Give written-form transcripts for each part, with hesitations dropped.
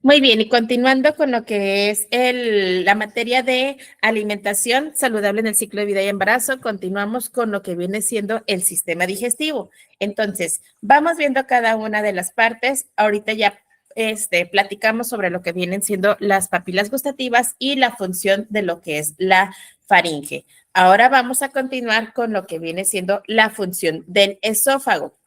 Muy bien, y continuando con lo que es la materia de alimentación saludable en el ciclo de vida y embarazo, continuamos con lo que viene siendo el sistema digestivo. Entonces, vamos viendo cada una de las partes. Ahorita ya platicamos sobre lo que vienen siendo las papilas gustativas y la función de lo que es la faringe. Ahora vamos a continuar con lo que viene siendo la función del esófago.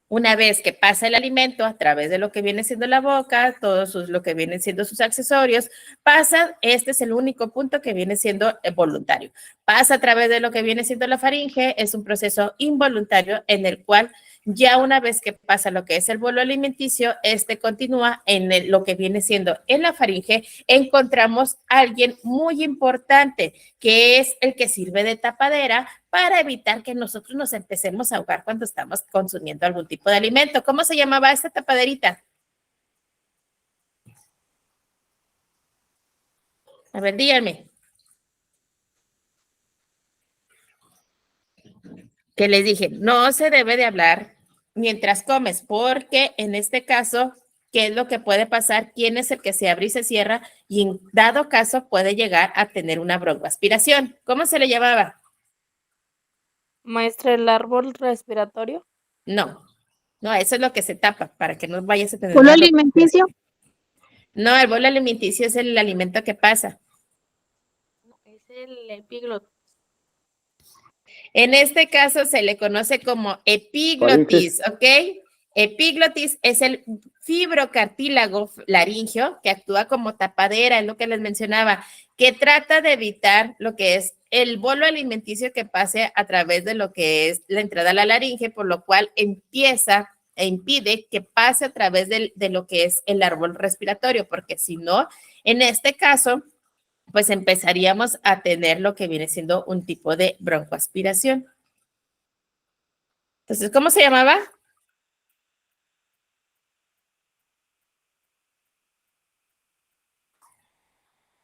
Una vez que pasa el alimento a través de lo que viene siendo la boca, lo que vienen siendo sus accesorios, pasa, este es el único punto que viene siendo voluntario. Pasa a través de lo que viene siendo la faringe, es un proceso involuntario en el cual ya una vez que pasa lo que es el bolo alimenticio, continúa en lo que viene siendo en la faringe. Encontramos a alguien muy importante, que es el que sirve de tapadera para evitar que nosotros nos empecemos a ahogar cuando estamos consumiendo algún tipo de alimento. ¿Cómo se llamaba esta tapaderita? A ver, díganme. Que les dije, no se debe de hablar mientras comes, porque en este caso, ¿qué es lo que puede pasar? ¿Quién es el que se abre y se cierra? Y en dado caso puede llegar a tener una broncoaspiración. ¿Cómo se le llamaba? Maestra, el árbol respiratorio. No, no, eso es lo que se tapa para que no vayas a tener ¿Bolo una alimenticio? broncoaspiración. No, el bolo alimenticio es el alimento que pasa. Es el epiglotis. En este caso se le conoce como epiglotis, ¿ok? Epiglotis es el fibrocartílago laringio que actúa como tapadera, es lo que les mencionaba, que trata de evitar lo que es el bolo alimenticio que pase a través de lo que es la entrada a la laringe, por lo cual empieza e impide que pase a través de lo que es el árbol respiratorio, porque si no, en este caso, pues empezaríamos a tener lo que viene siendo un tipo de broncoaspiración. Entonces, ¿cómo se llamaba?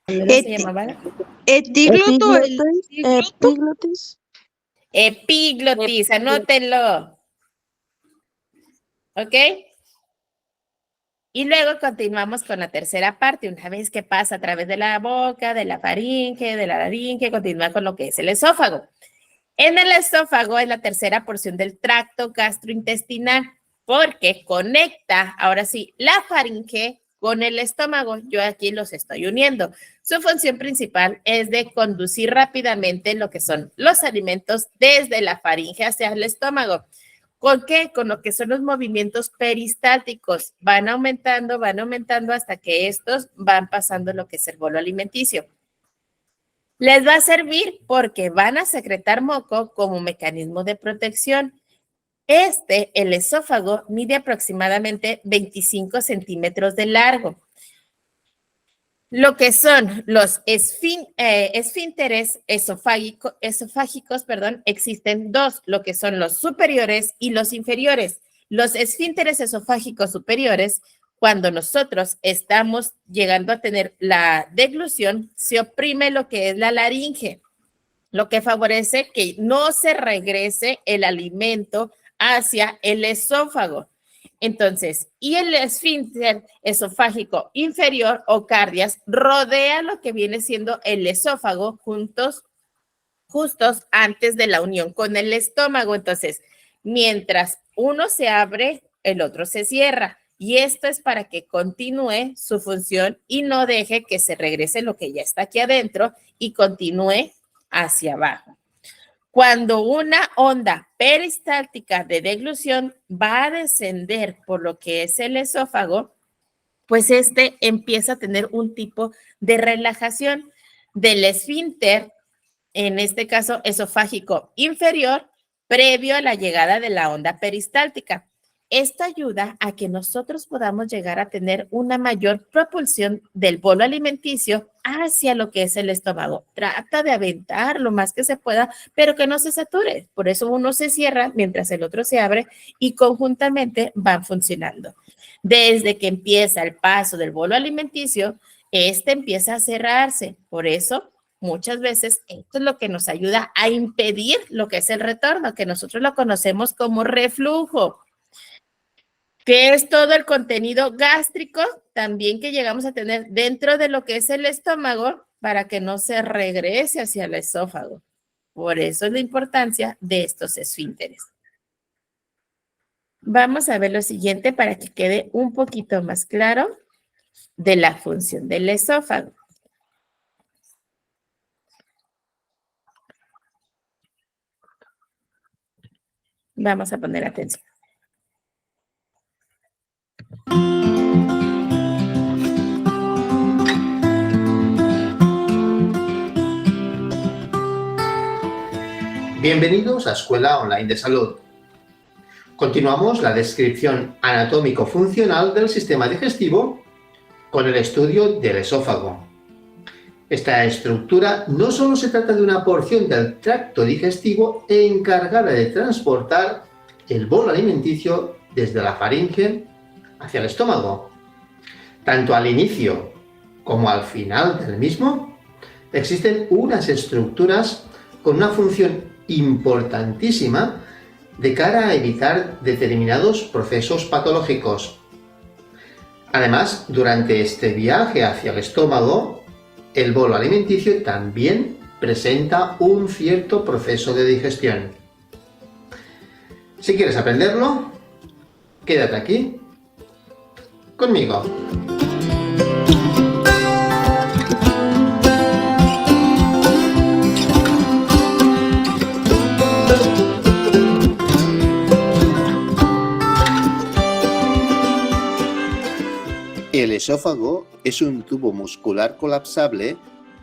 ¿Cómo se llamaba? Epiglotis. Epiglotis, anótenlo. ¿Ok? Y luego continuamos con la tercera parte. Una vez que pasa a través de la boca, de la faringe, de la laringe, continúa con lo que es el esófago. En el esófago es la tercera porción del tracto gastrointestinal porque conecta, ahora sí, la faringe con el estómago. Yo aquí los estoy uniendo. Su función principal es de conducir rápidamente lo que son los alimentos desde la faringe hacia el estómago. ¿Con qué? Con lo que son los movimientos peristálticos. Van aumentando hasta que estos van pasando lo que es el bolo alimenticio. Les va a servir porque van a secretar moco como mecanismo de protección. El esófago, mide aproximadamente 25 centímetros de largo. Lo que son los esfínteres esofágicos, existen dos, lo que son los superiores y los inferiores. Los esfínteres esofágicos superiores, cuando nosotros estamos llegando a tener la deglución, se oprime lo que es la laringe, lo que favorece que no se regrese el alimento hacia el esófago. Entonces, y el esfínter esofágico inferior o cardias rodea lo que viene siendo el esófago justos antes de la unión con el estómago. Entonces, mientras uno se abre, el otro se cierra. Y esto es para que continúe su función y no deje que se regrese lo que ya está aquí adentro y continúe hacia abajo. Cuando una onda peristáltica de deglución va a descender por lo que es el esófago, pues empieza a tener un tipo de relajación del esfínter, en este caso esofágico inferior, previo a la llegada de la onda peristáltica. Esto ayuda a que nosotros podamos llegar a tener una mayor propulsión del bolo alimenticio hacia lo que es el estómago. Trata de aventar lo más que se pueda, pero que no se sature. Por eso uno se cierra mientras el otro se abre y conjuntamente van funcionando. Desde que empieza el paso del bolo alimenticio, empieza a cerrarse. Por eso, muchas veces, esto es lo que nos ayuda a impedir lo que es el retorno, que nosotros lo conocemos como reflujo. que es todo el contenido gástrico también que llegamos a tener dentro de lo que es el estómago para que no se regrese hacia el esófago. Por eso es la importancia de estos esfínteres. Vamos a ver lo siguiente para que quede un poquito más claro de la función del esófago. Vamos a poner atención. Bienvenidos a Escuela Online de Salud. Continuamos la descripción anatómico-funcional del sistema digestivo con el estudio del esófago. Esta estructura no solo se trata de una porción del tracto digestivo encargada de transportar el bolo alimenticio desde la faringe hacia el estómago. Tanto al inicio como al final del mismo, existen unas estructuras con una función importantísima de cara a evitar determinados procesos patológicos. Además, durante este viaje hacia el estómago, el bolo alimenticio también presenta un cierto proceso de digestión. Si quieres aprenderlo, quédate aquí conmigo. El esófago es un tubo muscular colapsable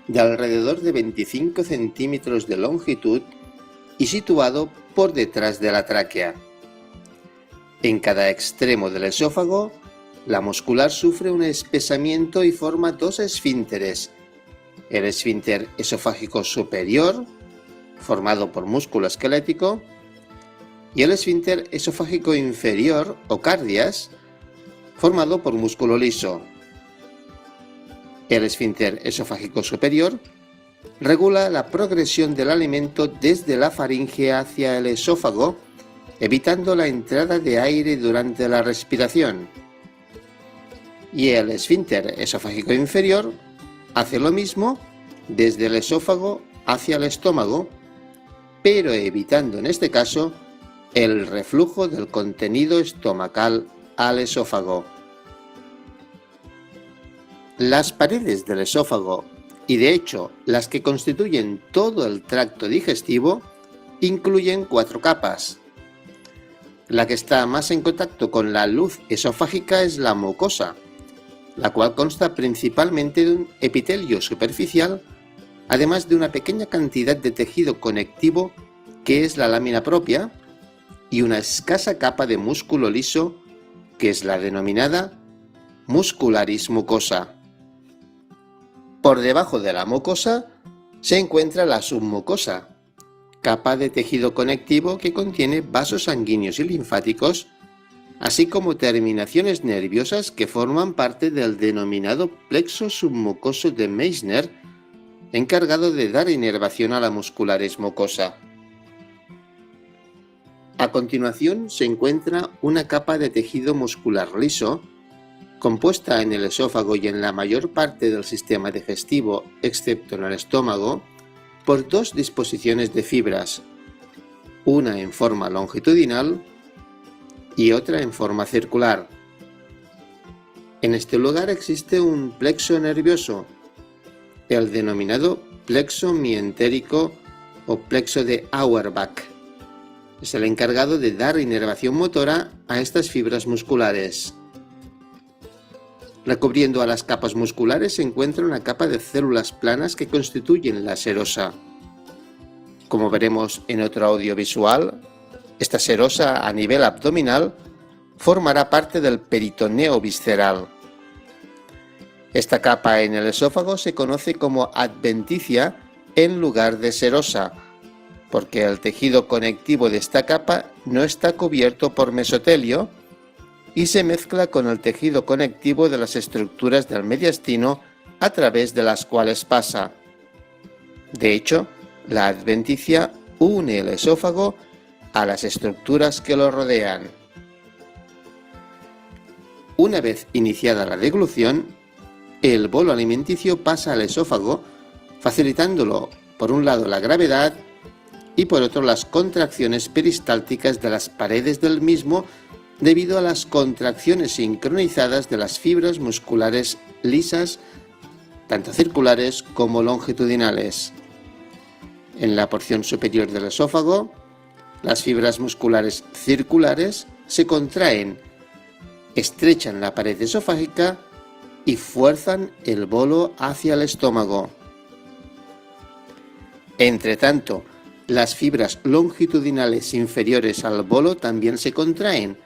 de alrededor de 25 centímetros de longitud y situado por detrás de la tráquea. En cada extremo del esófago, la muscular sufre un espesamiento y forma dos esfínteres. El esfínter esofágico superior, formado por músculo esquelético, y el esfínter esofágico inferior o cardias, formado por músculo liso. El esfínter esofágico superior regula la progresión del alimento desde la faringe hacia el esófago, evitando la entrada de aire durante la respiración. Y el esfínter esofágico inferior hace lo mismo desde el esófago hacia el estómago, pero evitando en este caso el reflujo del contenido estomacal al esófago. Las paredes del esófago, y de hecho las que constituyen todo el tracto digestivo, incluyen 4 capas. La que está más en contacto con la luz esofágica es la mucosa, la cual consta principalmente de un epitelio superficial, además de una pequeña cantidad de tejido conectivo que es la lámina propia, y una escasa capa de músculo liso que es la denominada muscularis mucosa. Por debajo de la mucosa se encuentra la submucosa, capa de tejido conectivo que contiene vasos sanguíneos y linfáticos, así como terminaciones nerviosas que forman parte del denominado plexo submucoso de Meissner, encargado de dar inervación a la muscularis mucosa. A continuación se encuentra una capa de tejido muscular liso, compuesta en el esófago y en la mayor parte del sistema digestivo, excepto en el estómago, por 2 disposiciones de fibras, una en forma longitudinal y otra en forma circular. En este lugar existe un plexo nervioso, el denominado plexo mientérico o plexo de Auerbach. Es el encargado de dar inervación motora a estas fibras musculares. Recubriendo a las capas musculares se encuentra una capa de células planas que constituyen la serosa. Como veremos en otro audiovisual, esta serosa a nivel abdominal formará parte del peritoneo visceral. Esta capa en el esófago se conoce como adventicia en lugar de serosa, porque el tejido conectivo de esta capa no está cubierto por mesotelio y se mezcla con el tejido conectivo de las estructuras del mediastino a través de las cuales pasa. De hecho, la adventicia une el esófago a las estructuras que lo rodean. Una vez iniciada la deglución, el bolo alimenticio pasa al esófago, facilitándolo por un lado la gravedad y por otro las contracciones peristálticas de las paredes del mismo debido a las contracciones sincronizadas de las fibras musculares lisas, tanto circulares como longitudinales. En la porción superior del esófago, las fibras musculares circulares se contraen, estrechan la pared esofágica y fuerzan el bolo hacia el estómago. Entre tanto, las fibras longitudinales inferiores al bolo también se contraen,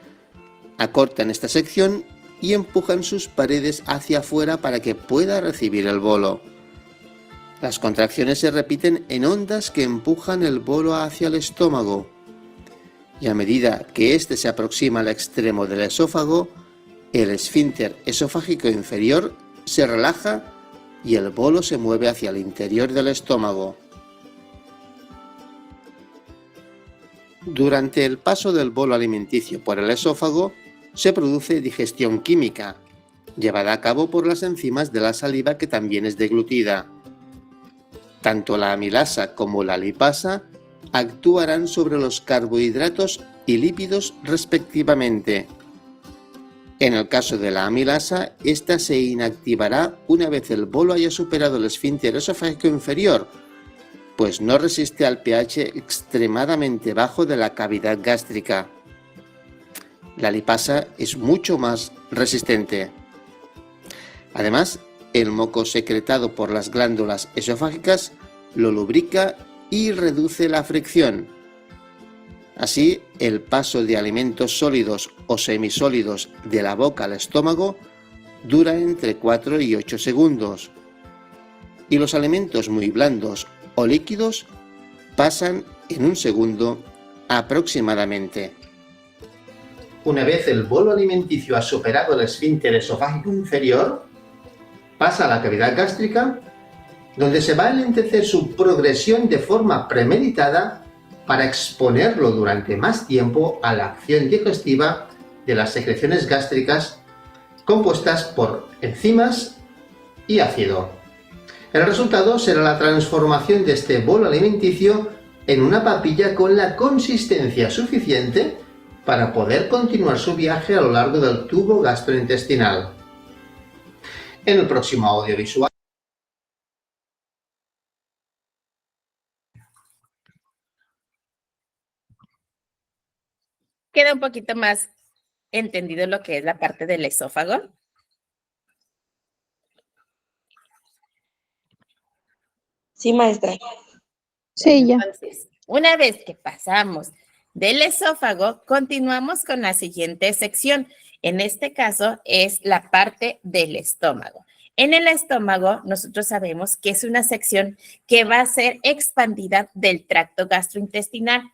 acortan esta sección y empujan sus paredes hacia afuera para que pueda recibir el bolo. Las contracciones se repiten en ondas que empujan el bolo hacia el estómago. Y a medida que éste se aproxima al extremo del esófago, el esfínter esofágico inferior se relaja y el bolo se mueve hacia el interior del estómago. Durante el paso del bolo alimenticio por el esófago, se produce digestión química, llevada a cabo por las enzimas de la saliva que también es deglutida. Tanto la amilasa como la lipasa actuarán sobre los carbohidratos y lípidos respectivamente. En el caso de la amilasa, esta se inactivará una vez el bolo haya superado el esfínter esofágico inferior, pues no resiste al pH extremadamente bajo de la cavidad gástrica. La lipasa es mucho más resistente. Además, el moco secretado por las glándulas esofágicas lo lubrica y reduce la fricción. Así, el paso de alimentos sólidos o semisólidos de la boca al estómago dura entre 4 y 8 segundos. Y los alimentos muy blandos o líquidos pasan en 1 segundo aproximadamente. Una vez el bolo alimenticio ha superado el esfínter esofágico inferior, pasa a la cavidad gástrica, donde se va a enlentecer su progresión de forma premeditada para exponerlo durante más tiempo a la acción digestiva de las secreciones gástricas compuestas por enzimas y ácido. El resultado será la transformación de este bolo alimenticio en una papilla con la consistencia suficiente para poder continuar su viaje a lo largo del tubo gastrointestinal. En el próximo audiovisual queda un poquito más entendido lo que es la parte del esófago. Sí, maestra. Sí, ya. Entonces, una vez que pasamos del esófago, continuamos con la siguiente sección. En este caso es la parte del estómago. En el estómago, nosotros sabemos que es una sección que va a ser expandida del tracto gastrointestinal.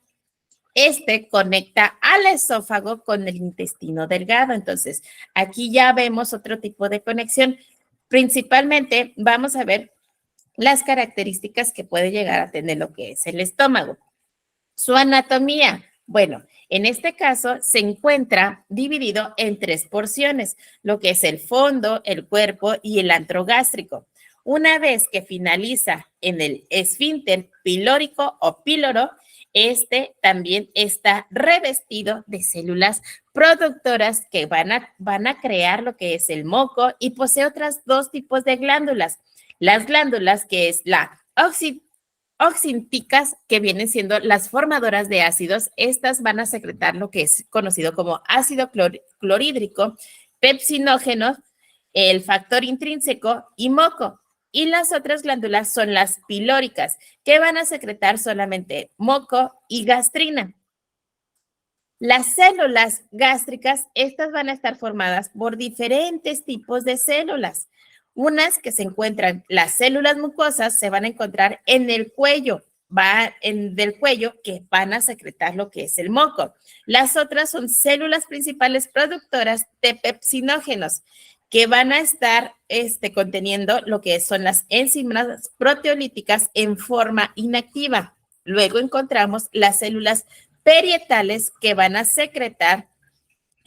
Este conecta al esófago con el intestino delgado. Entonces, aquí ya vemos otro tipo de conexión. Principalmente, vamos a ver las características que puede llegar a tener lo que es el estómago. Su anatomía. Bueno, en este caso se encuentra dividido en 3 porciones, lo que es el fondo, el cuerpo y el antro gástrico. Una vez que finaliza en el esfínter pilórico o píloro, este también está revestido de células productoras que van a crear lo que es el moco y posee otros 2 tipos de glándulas. Las glándulas que es la oxínticas, que vienen siendo las formadoras de ácidos, estas van a secretar lo que es conocido como ácido clorhídrico, pepsinógeno, el factor intrínseco y moco. Y las otras glándulas son las pilóricas, que van a secretar solamente moco y gastrina. Las células gástricas, estas van a estar formadas por diferentes tipos de células. Unas que se encuentran, las células mucosas se van a encontrar en el cuello, del cuello que van a secretar lo que es el moco. Las otras son células principales productoras de pepsinógenos que van a estar conteniendo lo que son las enzimas proteolíticas en forma inactiva. Luego encontramos las células perietales que van a secretar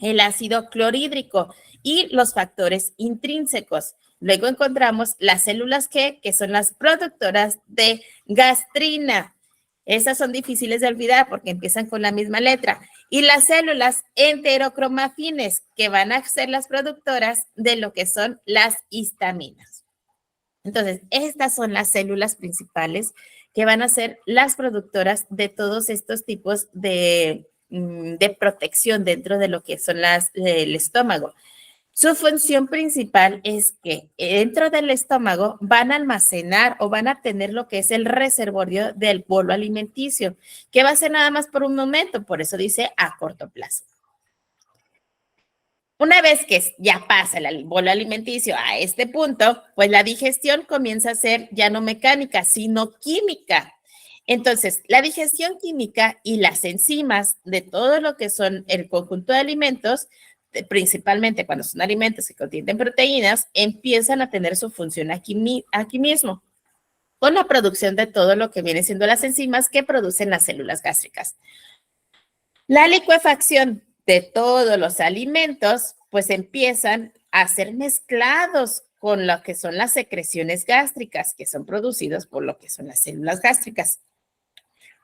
el ácido clorhídrico y los factores intrínsecos. Luego encontramos las células que son las productoras de gastrina. Esas son difíciles de olvidar porque empiezan con la misma letra. Y las células enterocromafines, que van a ser las productoras de lo que son las histaminas. Entonces, estas son las células principales que van a ser las productoras de todos estos tipos de protección dentro de lo que son el estómago. Su función principal es que dentro del estómago van a almacenar o van a tener lo que es el reservorio del bolo alimenticio, que va a ser nada más por un momento, por eso dice a corto plazo. Una vez que ya pasa el bolo alimenticio a este punto, pues la digestión comienza a ser ya no mecánica, sino química. Entonces, la digestión química y las enzimas de todo lo que son el conjunto de alimentos, principalmente cuando son alimentos que contienen proteínas, empiezan a tener su función aquí mismo, con la producción de todo lo que viene siendo las enzimas que producen las células gástricas. La licuefacción de todos los alimentos, pues empiezan a ser mezclados con lo que son las secreciones gástricas, que son producidos por lo que son las células gástricas.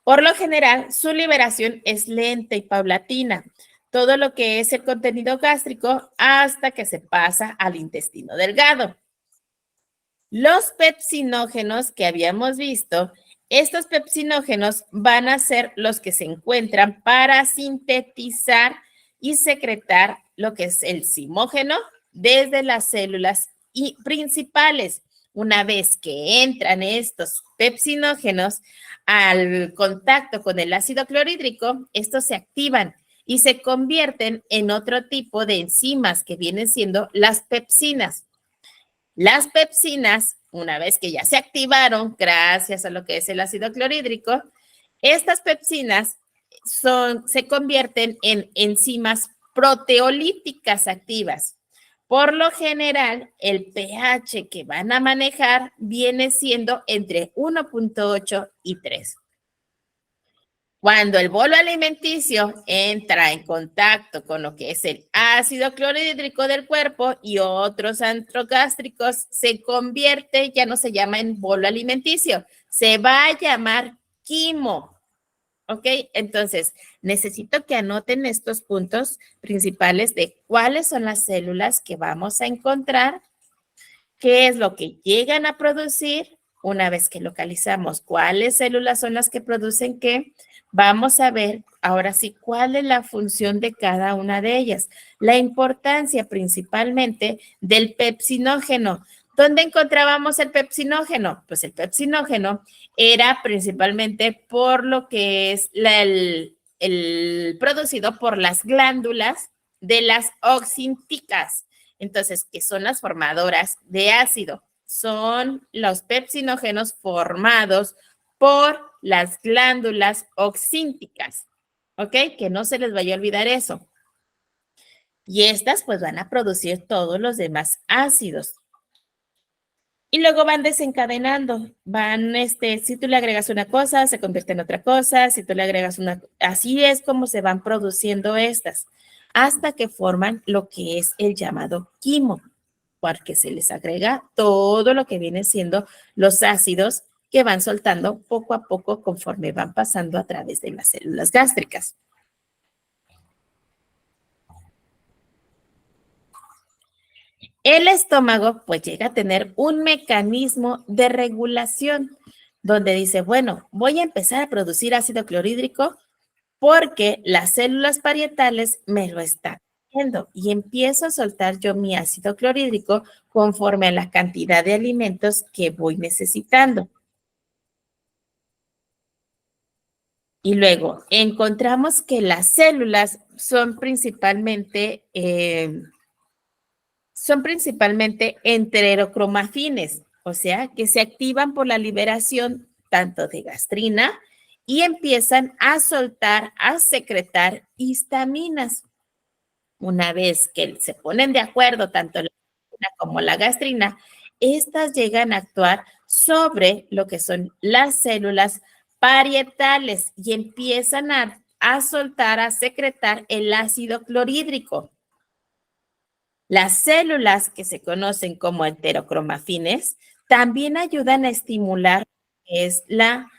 Por lo general, su liberación es lenta y paulatina, todo lo que es el contenido gástrico hasta que se pasa al intestino delgado. Los pepsinógenos que habíamos visto, estos pepsinógenos van a ser los que se encuentran para sintetizar y secretar lo que es el zimógeno desde las células principales. Una vez que entran estos pepsinógenos al contacto con el ácido clorhídrico, estos se activan y se convierten en otro tipo de enzimas que vienen siendo las pepsinas. Las pepsinas, una vez que ya se activaron gracias a lo que es el ácido clorhídrico, estas pepsinas se convierten en enzimas proteolíticas activas. Por lo general, el pH que van a manejar viene siendo entre 1.8 y 3. Cuando el bolo alimenticio entra en contacto con lo que es el ácido clorhídrico del cuerpo y otros antrogástricos, se convierte, ya no se llama en bolo alimenticio, se va a llamar quimo. ¿Ok? Entonces, necesito que anoten estos puntos principales de cuáles son las células que vamos a encontrar, qué es lo que llegan a producir. Una vez que localizamos cuáles células son las que producen qué, vamos a ver ahora sí cuál es la función de cada una de ellas. La importancia principalmente del pepsinógeno. ¿Dónde encontrábamos el pepsinógeno? Pues el pepsinógeno era principalmente por lo que es el producido por las glándulas de las oxínticas. Entonces, que son las formadoras de ácido. Son los pepsinógenos formados por las glándulas oxínticas, ¿ok? Que no se les vaya a olvidar eso. Y estas pues van a producir todos los demás ácidos. Y luego van desencadenando, si tú le agregas una cosa, se convierte en otra cosa, si tú le agregas así es como se van produciendo estas, hasta que forman lo que es el llamado quimo, porque se les agrega todo lo que viene siendo los ácidos que van soltando poco a poco conforme van pasando a través de las células gástricas. El estómago pues llega a tener un mecanismo de regulación donde dice, bueno, voy a empezar a producir ácido clorhídrico porque las células parietales me lo están haciendo y empiezo a soltar yo mi ácido clorhídrico conforme a la cantidad de alimentos que voy necesitando. Y luego encontramos que las células son principalmente enterocromafines, o sea, que se activan por la liberación tanto de gastrina y empiezan a soltar, a secretar histaminas. Una vez que se ponen de acuerdo tanto la gastrina como la gastrina, estas llegan a actuar sobre lo que son las células parietales y empiezan a soltar, a secretar el ácido clorhídrico. Las células que se conocen como heterocromafines también ayudan a estimular es la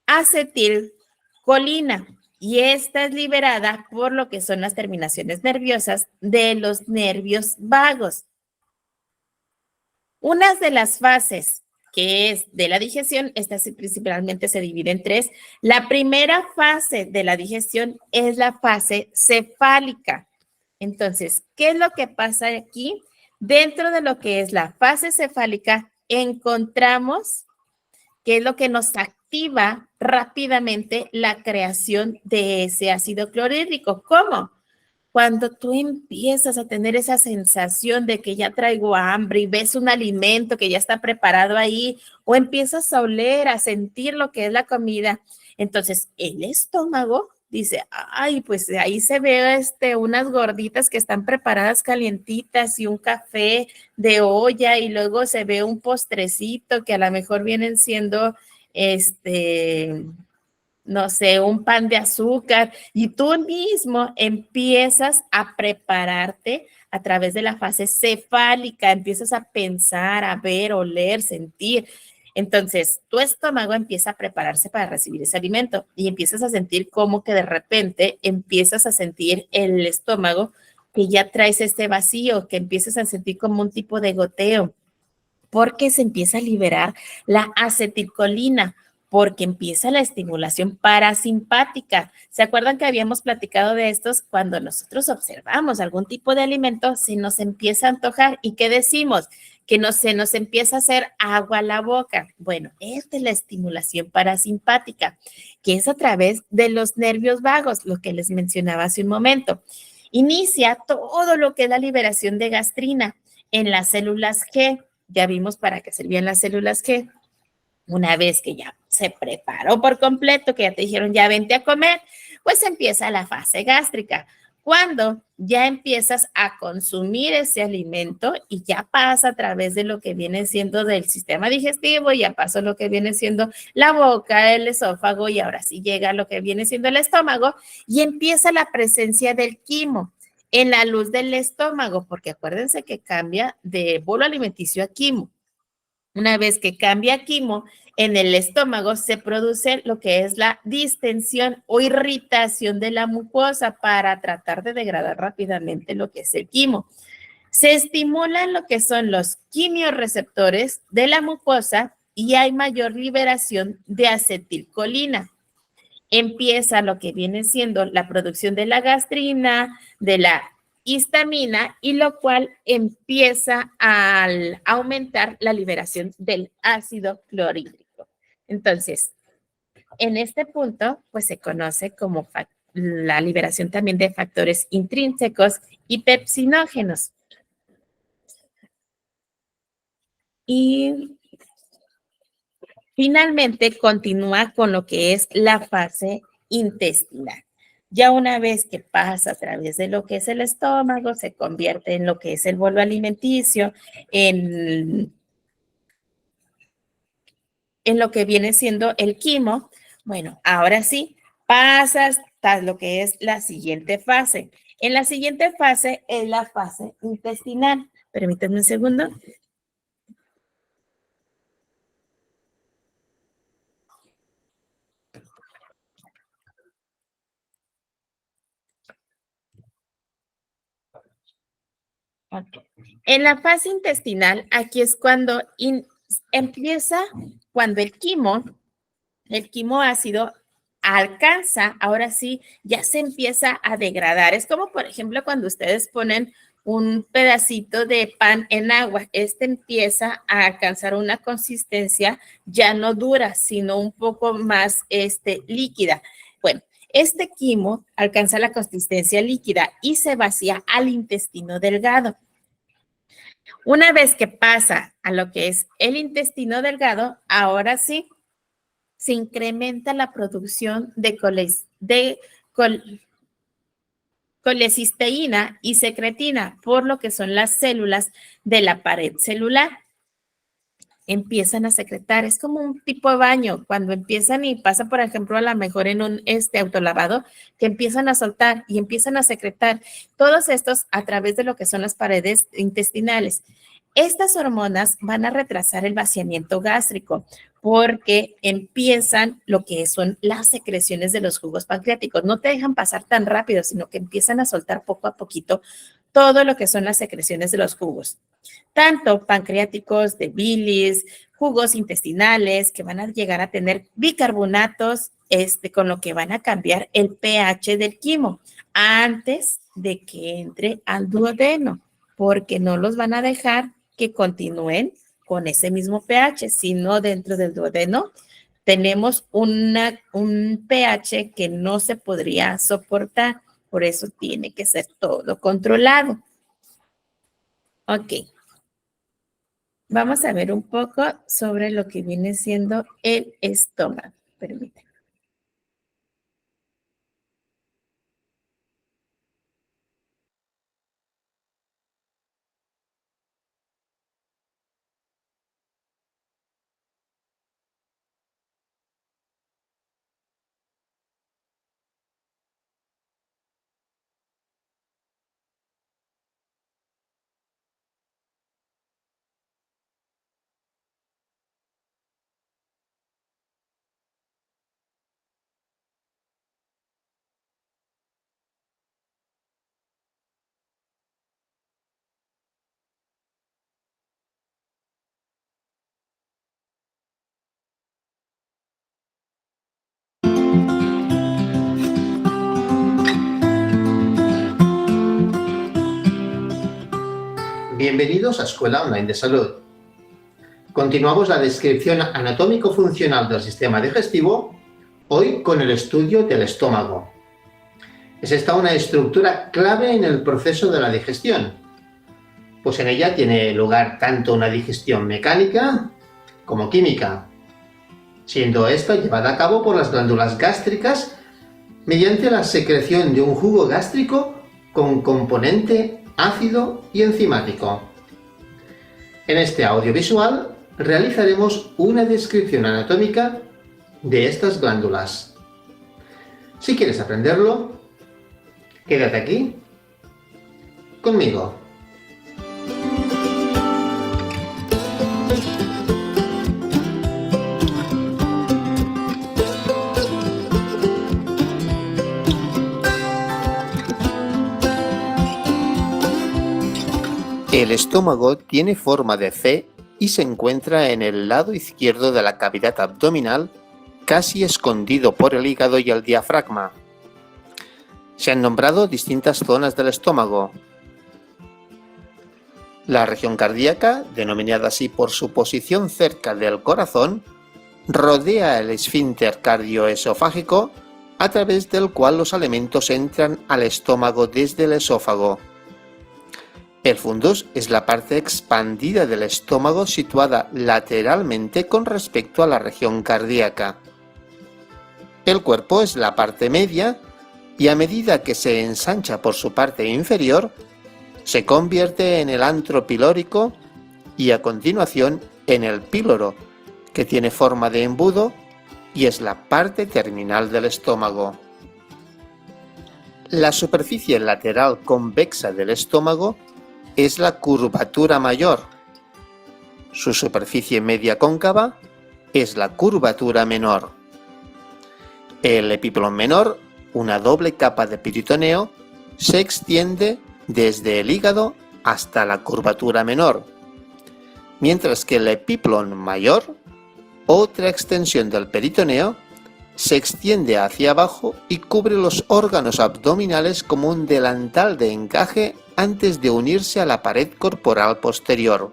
acetilcolina y esta es liberada por lo que son las terminaciones nerviosas de los nervios vagos. Una de las fases que es de la digestión, esta principalmente se divide en tres. La primera fase de la digestión es la fase cefálica. Entonces, ¿qué es lo que pasa aquí? Dentro de lo que es la fase cefálica, encontramos qué es lo que nos activa rápidamente la creación de ese ácido clorhídrico. ¿Cómo? Cuando tú empiezas a tener esa sensación de que ya traigo hambre y ves un alimento que ya está preparado ahí, o empiezas a oler, a sentir lo que es la comida, entonces el estómago dice, ay, pues ahí se ve unas gorditas que están preparadas calientitas y un café de olla y luego se ve un postrecito que a lo mejor vienen siendo no sé, un pan de azúcar y tú mismo empiezas a prepararte a través de la fase cefálica, empiezas a pensar, a ver, oler, sentir. Entonces, tu estómago empieza a prepararse para recibir ese alimento y empiezas a sentir como que de repente empiezas a sentir el estómago que ya traes este vacío, que empiezas a sentir como un tipo de goteo, porque se empieza a liberar la acetilcolina, porque empieza la estimulación parasimpática. ¿Se acuerdan que habíamos platicado de estos? Cuando nosotros observamos algún tipo de alimento, se nos empieza a antojar. ¿Y qué decimos? Que se nos empieza a hacer agua a la boca. Bueno, esta es la estimulación parasimpática, que es a través de los nervios vagos, lo que les mencionaba hace un momento. Inicia todo lo que es la liberación de gastrina en las células G. Ya vimos para qué servían las células G. Una vez que ya se preparó por completo, que ya te dijeron ya vente a comer, pues empieza la fase gástrica. Cuando ya empiezas a consumir ese alimento y ya pasa a través de lo que viene siendo del sistema digestivo, ya pasó lo que viene siendo la boca, el esófago y ahora sí llega lo que viene siendo el estómago y empieza la presencia del quimo en la luz del estómago, porque acuérdense que cambia de bolo alimenticio a quimo. Una vez que cambia quimo, en el estómago se produce lo que es la distensión o irritación de la mucosa para tratar de degradar rápidamente lo que es el quimo. Se estimulan lo que son los quimiorreceptores de la mucosa y hay mayor liberación de acetilcolina. Empieza lo que viene siendo la producción de la gastrina, de la histamina y lo cual empieza a aumentar la liberación del ácido clorhídrico. Entonces, en este punto, pues se conoce como la liberación también de factores intrínsecos y pepsinógenos. Y finalmente continúa con lo que es la fase intestinal. Ya una vez que pasa a través de lo que es el estómago, se convierte en lo que es el bolo alimenticio, en lo que viene siendo el quimo. Bueno, ahora sí, pasas a lo que es la siguiente fase. En la siguiente fase es la fase intestinal. Permítanme un segundo. Okay. En la fase intestinal, aquí es cuando empieza, cuando el quimo ácido alcanza, ahora sí, ya se empieza a degradar. Es como, por ejemplo, cuando ustedes ponen un pedacito de pan en agua, empieza a alcanzar una consistencia ya no dura, sino un poco más líquida. Bueno, este quimo alcanza la consistencia líquida y se vacía al intestino delgado. Una vez que pasa a lo que es el intestino delgado, ahora sí, se incrementa la producción de colecisteína y secretina, por lo que son las células de la pared celular. empiezan a secretar. Es como un tipo de baño, cuando empiezan y pasa, por ejemplo, a lo mejor en un autolavado, que empiezan a soltar y empiezan a secretar. Todos estos a través de lo que son las paredes intestinales. Estas hormonas van a retrasar el vaciamiento gástrico porque empiezan lo que son las secreciones de los jugos pancreáticos. No te dejan pasar tan rápido, sino que empiezan a soltar poco a poquito todo lo que son las secreciones de los jugos, tanto pancreáticos, de bilis, jugos intestinales, que van a llegar a tener bicarbonatos, con lo que van a cambiar el pH del quimo antes de que entre al duodeno, porque no los van a dejar que continúen con ese mismo pH, sino dentro del duodeno tenemos un pH que no se podría soportar, por eso tiene que ser todo controlado. Ok. Vamos a ver un poco sobre lo que viene siendo el estómago. Permítanme. Bienvenidos a Escuela Online de Salud. Continuamos la descripción anatómico-funcional del sistema digestivo, hoy con el estudio del estómago. Es esta una estructura clave en el proceso de la digestión, pues en ella tiene lugar tanto una digestión mecánica como química, siendo esta llevada a cabo por las glándulas gástricas mediante la secreción de un jugo gástrico con componente ácido y enzimático. En este audiovisual realizaremos una descripción anatómica de estas glándulas. Si quieres aprenderlo, quédate aquí conmigo. El estómago tiene forma de C y se encuentra en el lado izquierdo de la cavidad abdominal, casi escondido por el hígado y el diafragma. Se han nombrado distintas zonas del estómago. La región cardíaca, denominada así por su posición cerca del corazón, rodea el esfínter cardioesofágico, a través del cual los alimentos entran al estómago desde el esófago. El fundus es la parte expandida del estómago situada lateralmente con respecto a la región cardíaca. El cuerpo es la parte media y a medida que se ensancha por su parte inferior, se convierte en el antro pilórico y a continuación en el píloro, que tiene forma de embudo y es la parte terminal del estómago. La superficie lateral convexa del estómago es la curvatura mayor. Su superficie media cóncava es la curvatura menor. El epiplón menor, una doble capa de peritoneo, se extiende desde el hígado hasta la curvatura menor, mientras que el epiplón mayor, otra extensión del peritoneo, se extiende hacia abajo y cubre los órganos abdominales como un delantal de encaje antes de unirse a la pared corporal posterior.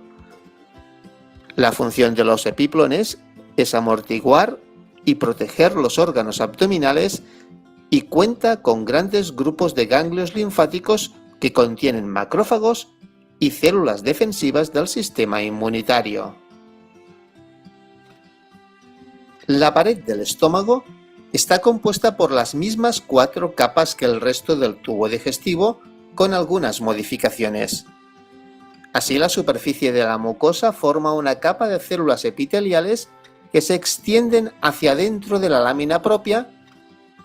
La función de los epiplones es amortiguar y proteger los órganos abdominales y cuenta con grandes grupos de ganglios linfáticos que contienen macrófagos y células defensivas del sistema inmunitario. La pared del estómago está compuesta por las mismas 4 capas que el resto del tubo digestivo, con algunas modificaciones. Así, la superficie de la mucosa forma una capa de células epiteliales que se extienden hacia adentro de la lámina propia,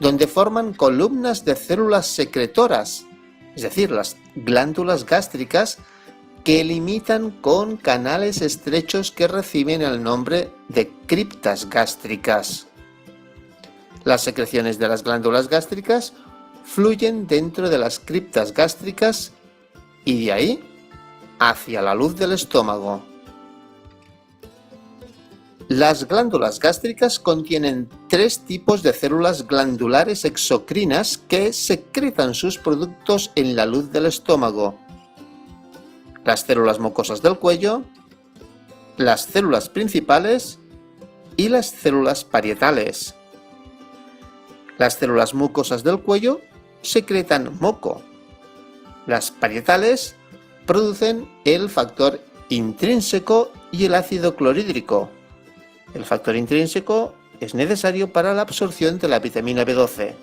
donde forman columnas de células secretoras, es decir, las glándulas gástricas, que limitan con canales estrechos que reciben el nombre de criptas gástricas. Las secreciones de las glándulas gástricas fluyen dentro de las criptas gástricas y de ahí hacia la luz del estómago. Las glándulas gástricas contienen 3 tipos de células glandulares exocrinas que secretan sus productos en la luz del estómago: las células mucosas del cuello, las células principales y las células parietales. Las células mucosas del cuello secretan moco. Las parietales producen el factor intrínseco y el ácido clorhídrico. El factor intrínseco es necesario para la absorción de la vitamina B12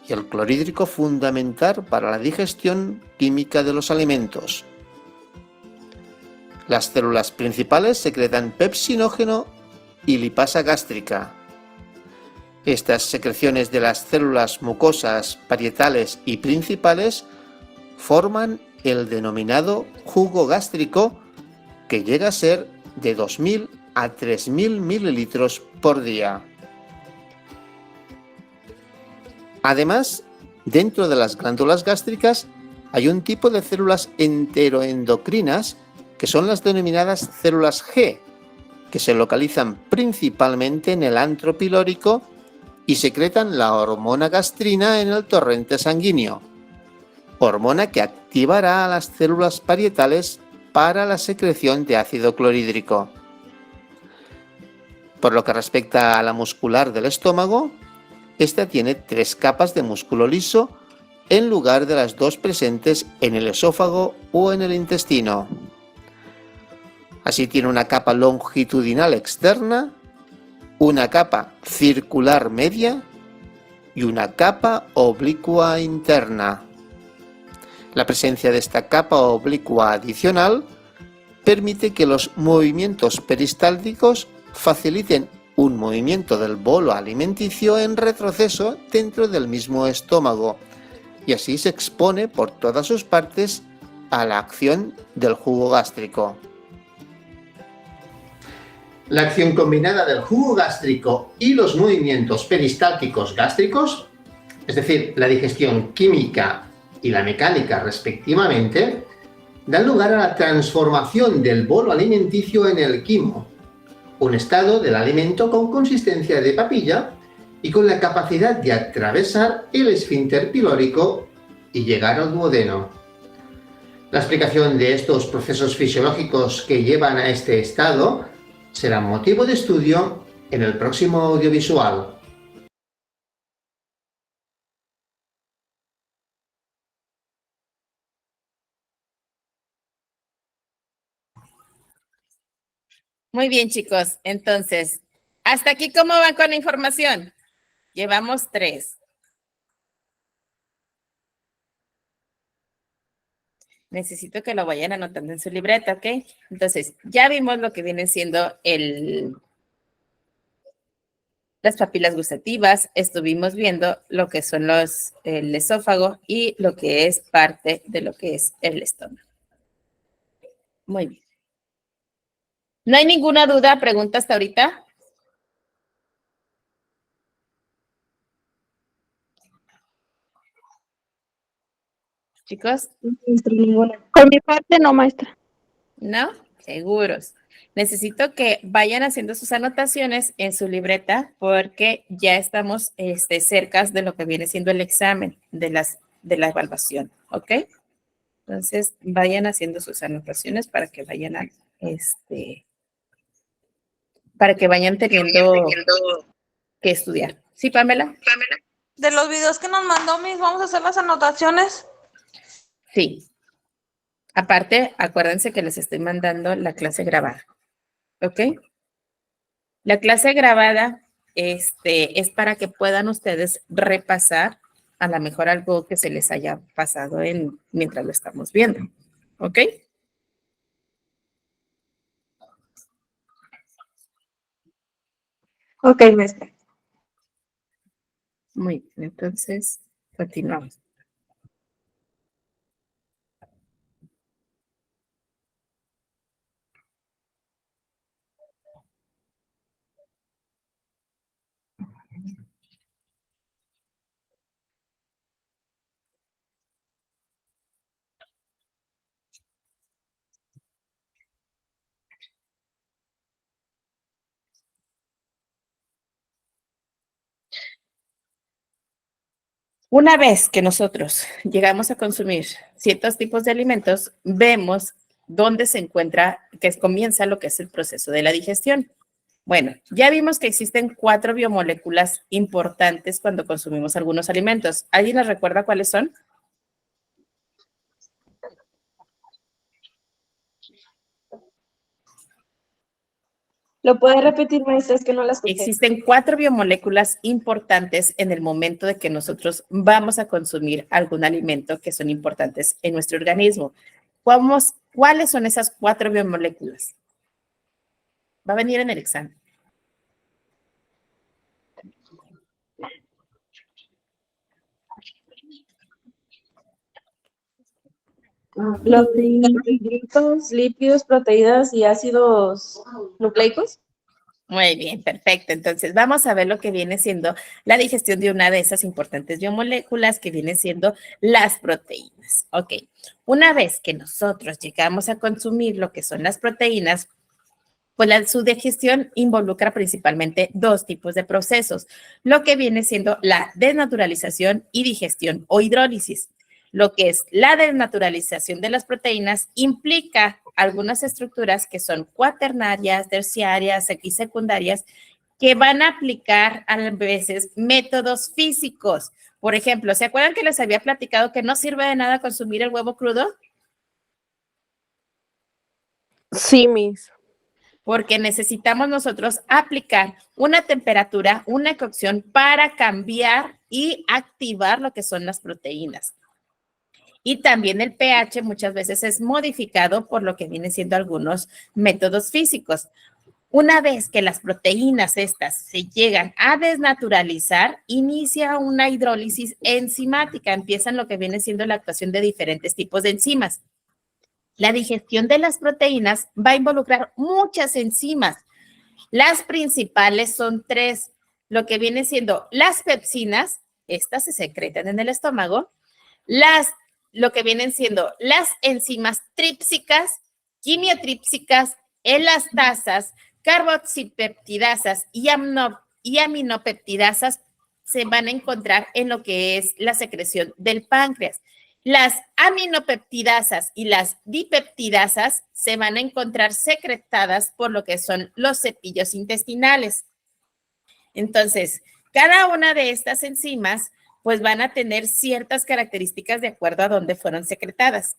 y el clorhídrico fundamental para la digestión química de los alimentos. Las células principales secretan pepsinógeno y lipasa gástrica. Estas secreciones de las células mucosas, parietales y principales forman el denominado jugo gástrico, que llega a ser de 2.000 a 3.000 mililitros por día. Además, dentro de las glándulas gástricas hay un tipo de células enteroendocrinas que son las denominadas células G, que se localizan principalmente en el antro pilórico y secretan la hormona gastrina en el torrente sanguíneo, hormona que activará a las células parietales para la secreción de ácido clorhídrico. Por lo que respecta a la muscular del estómago, esta tiene 3 capas de músculo liso en lugar de las 2 presentes en el esófago o en el intestino. Así, tiene una capa longitudinal externa, una capa circular media y una capa oblicua interna. La presencia de esta capa oblicua adicional permite que los movimientos peristálticos faciliten un movimiento del bolo alimenticio en retroceso dentro del mismo estómago, y así se expone por todas sus partes a la acción del jugo gástrico. La acción combinada del jugo gástrico y los movimientos peristálticos gástricos, es decir, la digestión química y la mecánica respectivamente, dan lugar a la transformación del bolo alimenticio en el quimo, un estado del alimento con consistencia de papilla y con la capacidad de atravesar el esfínter pilórico y llegar al duodeno. La explicación de estos procesos fisiológicos que llevan a este estado será motivo de estudio en el próximo audiovisual. Muy bien, chicos. Entonces, ¿hasta aquí cómo van con la información? Llevamos 3. Necesito que lo vayan anotando en su libreta, ¿ok? Entonces, ya vimos lo que viene siendo las papilas gustativas, estuvimos viendo lo que son el esófago y lo que es parte de lo que es el estómago. Muy bien. ¿No hay ninguna duda, pregunta hasta ahorita? Chicos, Maestra, ninguna. Por mi parte, no, maestra. ¿no? Seguros. Necesito que vayan haciendo sus anotaciones en su libreta porque ya estamos cerca de lo que viene siendo el examen de la evaluación, ¿ok? Entonces, vayan haciendo sus anotaciones para que vayan para que vayan teniendo que estudiar. ¿Sí, Pamela? De los videos que nos mandó Miss, ¿vamos a hacer las anotaciones? Sí. Aparte, acuérdense que les estoy mandando la clase grabada, ¿ok? La clase grabada es para que puedan ustedes repasar a lo mejor algo que se les haya pasado mientras lo estamos viendo, ¿ok? Ok, maestra. Muy bien, entonces continuamos. Una vez que nosotros llegamos a consumir ciertos tipos de alimentos, vemos dónde se encuentra, que comienza lo que es el proceso de la digestión. Bueno, ya vimos que existen 4 biomoléculas importantes cuando consumimos algunos alimentos. ¿Alguien nos recuerda cuáles son? ¿Lo puede repetir, maestra? Es que no la escuché. Existen 4 biomoléculas importantes en el momento de que nosotros vamos a consumir algún alimento que son importantes en nuestro organismo. ¿Cuáles son esas 4 biomoléculas? Va a venir en el examen. Los carbohidratos, lípidos, proteínas y ácidos nucleicos. Muy bien, perfecto. Entonces, vamos a ver lo que viene siendo la digestión de una de esas importantes biomoléculas que vienen siendo las proteínas. Ok, una vez que nosotros llegamos a consumir lo que son las proteínas, pues su digestión involucra principalmente 2 tipos de procesos, lo que viene siendo la desnaturalización y digestión o hidrólisis. Lo que es la desnaturalización de las proteínas implica algunas estructuras que son cuaternarias, terciarias y secundarias que van a aplicar a veces métodos físicos. Por ejemplo, ¿se acuerdan que les había platicado que no sirve de nada consumir el huevo crudo? Sí, Miss. Porque necesitamos nosotros aplicar una temperatura, una cocción para cambiar y activar lo que son las proteínas. Y también el pH muchas veces es modificado por lo que vienen siendo algunos métodos físicos. Una vez que las proteínas estas se llegan a desnaturalizar, inicia una hidrólisis enzimática, empiezan lo que viene siendo la actuación de diferentes tipos de enzimas. La digestión de las proteínas va a involucrar muchas enzimas. Las principales son 3, lo que viene siendo las pepsinas, estas se secretan en el estómago, lo que vienen siendo las enzimas trípsicas, quimiotrípsicas, elastasas, carboxipeptidasas y aminopeptidasas se van a encontrar en lo que es la secreción del páncreas. Las aminopeptidasas y las dipeptidasas se van a encontrar secretadas por lo que son los cepillos intestinales. Entonces, cada una de estas enzimas pues van a tener ciertas características de acuerdo a dónde fueron secretadas.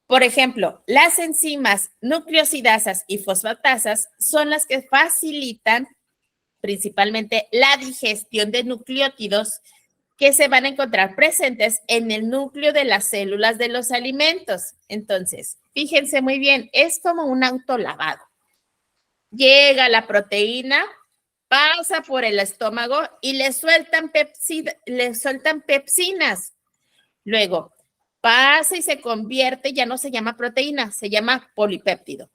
Por ejemplo, las enzimas nucleosidasas y fosfatasas son las que facilitan principalmente la digestión de nucleótidos que se van a encontrar presentes en el núcleo de las células de los alimentos. Entonces, fíjense muy bien, es como un autolavado. Llega la proteína, pasa por el estómago y le sueltan pepsinas. Luego, pasa y se convierte, ya no se llama proteína, se llama polipéptido.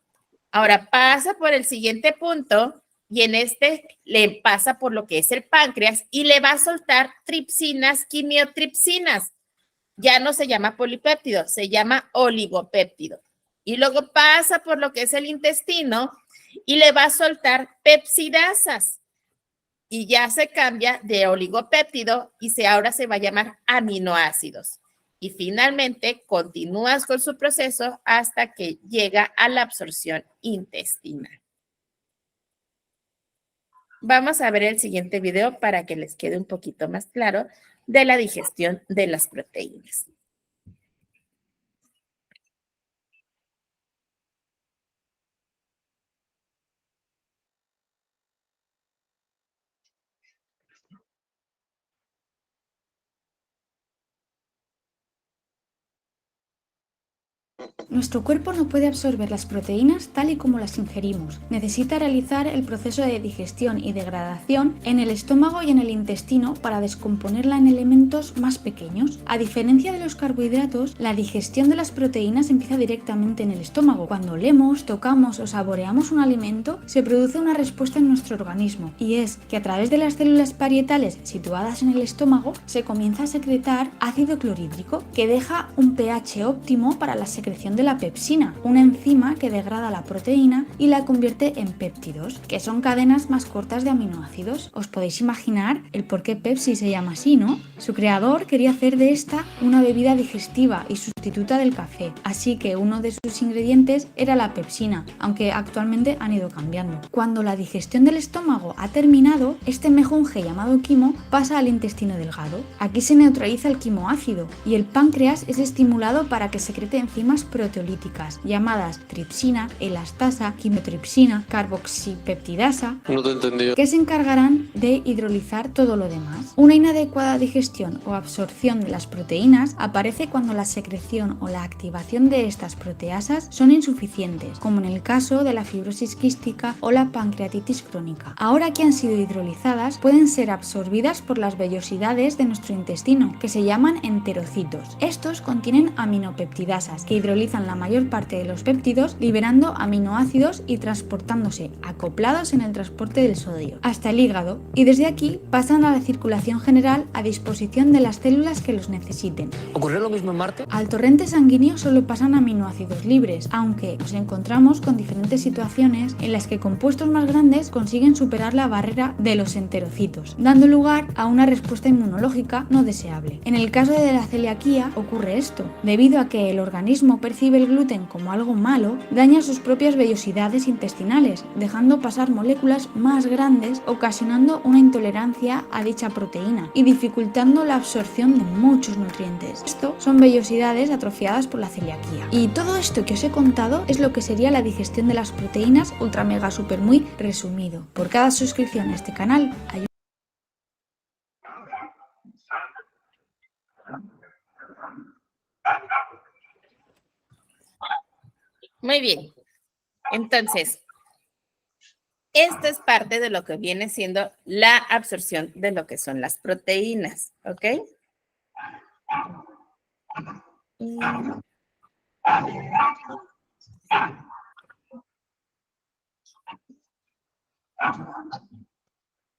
Ahora pasa por el siguiente punto y en este le pasa por lo que es el páncreas y le va a soltar tripsinas, quimiotripsinas. Ya no se llama polipéptido, se llama oligopéptido. Y luego pasa por lo que es el intestino y le va a soltar pepsidasas. Y ya se cambia de oligopéptido y ahora se va a llamar aminoácidos. Y finalmente continúas con su proceso hasta que llega a la absorción intestinal. Vamos a ver el siguiente video para que les quede un poquito más claro de la digestión de las proteínas. Nuestro cuerpo no puede absorber las proteínas tal y como las ingerimos. Necesita realizar el proceso de digestión y degradación en el estómago y en el intestino para descomponerla en elementos más pequeños. A diferencia de los carbohidratos, la digestión de las proteínas empieza directamente en el estómago. Cuando olemos, tocamos o saboreamos un alimento, se produce una respuesta en nuestro organismo, y es que a través de las células parietales situadas en el estómago se comienza a secretar ácido clorhídrico, que deja un pH óptimo para la secreción de la pepsina, una enzima que degrada la proteína y la convierte en péptidos, que son cadenas más cortas de aminoácidos. Os podéis imaginar el por qué Pepsi se llama así, ¿no? Su creador quería hacer de esta una bebida digestiva y sustituta del café, así que uno de sus ingredientes era la pepsina, aunque actualmente han ido cambiando. Cuando la digestión del estómago ha terminado, este mejunje llamado quimo pasa al intestino delgado. Aquí se neutraliza el quimoácido y el páncreas es estimulado para que secrete enzimas proteolíticas llamadas tripsina, elastasa, quimotripsina, carboxipeptidasa, que se encargarán de hidrolizar todo lo demás. Una inadecuada digestión o absorción de las proteínas aparece cuando la secreción o la activación de estas proteasas son insuficientes, como en el caso de la fibrosis quística o la pancreatitis crónica. Ahora que han sido hidrolizadas, pueden ser absorbidas por las vellosidades de nuestro intestino, que se llaman enterocitos. Estos contienen aminopeptidasas, que hidrolizan la mayor parte de los péptidos, liberando aminoácidos y transportándose, acoplados en el transporte del sodio, hasta el hígado, y desde aquí pasan a la circulación general a disposición de las células que los necesiten. ¿Ocurrió lo mismo en Marte? Al torrente sanguíneo solo pasan aminoácidos libres, aunque nos encontramos con diferentes situaciones en las que compuestos más grandes consiguen superar la barrera de los enterocitos, dando lugar a una respuesta inmunológica no deseable. En el caso de la celiaquía ocurre esto, debido a que el organismo percibe el gluten como algo malo, daña sus propias vellosidades intestinales, dejando pasar moléculas más grandes, ocasionando una intolerancia a dicha proteína y dificultando la absorción de muchos nutrientes. Esto son vellosidades atrofiadas por la celiaquía. Y todo esto que os he contado es lo que sería la digestión de las proteínas ultra mega super muy resumido. Por cada suscripción a este canal hay Muy bien. Entonces, esto es parte de lo que viene siendo la absorción de lo que son las proteínas, ¿ok?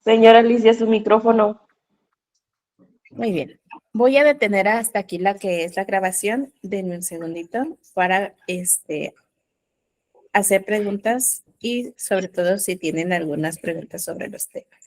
Señora Alicia, su micrófono. Muy bien. Voy a detener hasta aquí la que es la grabación. Denme un segundito para hacer preguntas y sobre todo si tienen algunas preguntas sobre los temas.